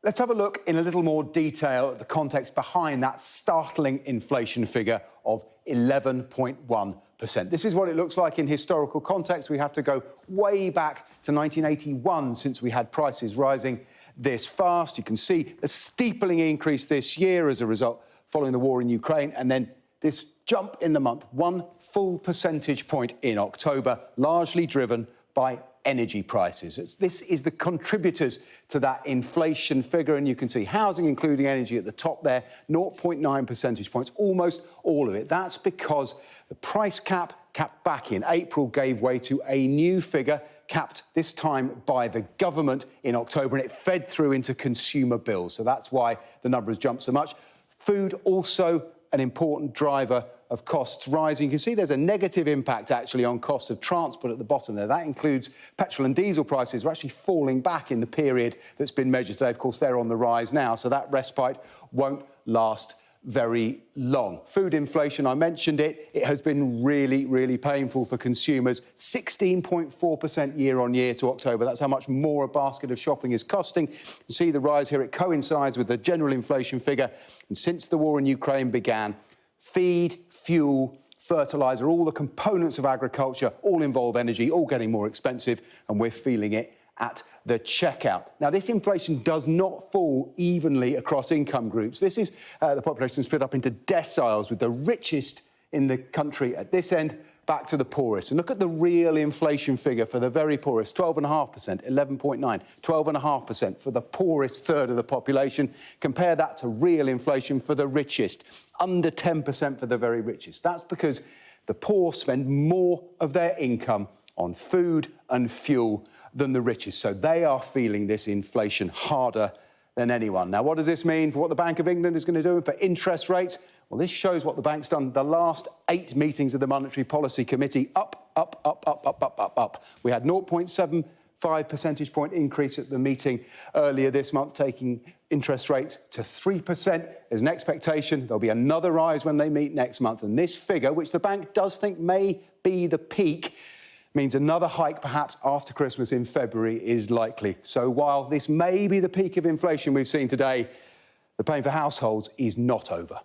Let's have a look in a little more detail at the context behind that startling inflation figure of 11.1%. This is what it looks like in historical context. We have to go way back to 1981 since we had prices rising this fast. You can see a steepling increase this year as a result following the war in Ukraine, and then this jump in the month, 1 full percentage point in October, largely driven by energy prices. This is the contributors to that inflation figure, and you can see housing, including energy, at the top there, 0.9 percentage points, almost all of it. That's because the price cap, capped back in April, gave way to a new figure, capped this time by the government in October, and it fed through into consumer bills. So that's why the number has jumped so much. Food also an important driver of costs rising. You can see there's a negative impact actually on costs of transport at the bottom there. That includes petrol and diesel prices are actually falling back in the period that's been measured today. Of course, they're on the rise now, so that respite won't last very long. Food inflation, I mentioned it. It has been really, really painful for consumers. 16.4% year on year to October. That's how much more a basket of shopping is costing. You can see the rise here. It coincides with the general inflation figure. And since the war in Ukraine began, feed, fuel, fertiliser, all the components of agriculture, all involve energy, all getting more expensive, and we're feeling it at the checkout. Now, this inflation does not fall evenly across income groups. This is the population split up into deciles, with the richest in the country at this end back to the poorest. And look at the real inflation figure for the very poorest, 12.5%, 11.9%, 12.5% for the poorest third of the population. Compare that to real inflation for the richest, under 10% for the very richest. That's because the poor spend more of their income on food and fuel than the richest. So they are feeling this inflation harder than anyone. Now, what does this mean for what the Bank of England is going to do for interest rates? Well, this shows what the bank's done the last 8 meetings of the Monetary Policy Committee. Up, up, up, up, up, up, up, up. We had 0.75 percentage point increase at the meeting earlier this month, taking interest rates to 3%. There's an expectation there'll be another rise when they meet next month. And this figure, which the bank does think may be the peak, means another hike perhaps after Christmas in February is likely. So while this may be the peak of inflation we've seen today, the pain for households is not over.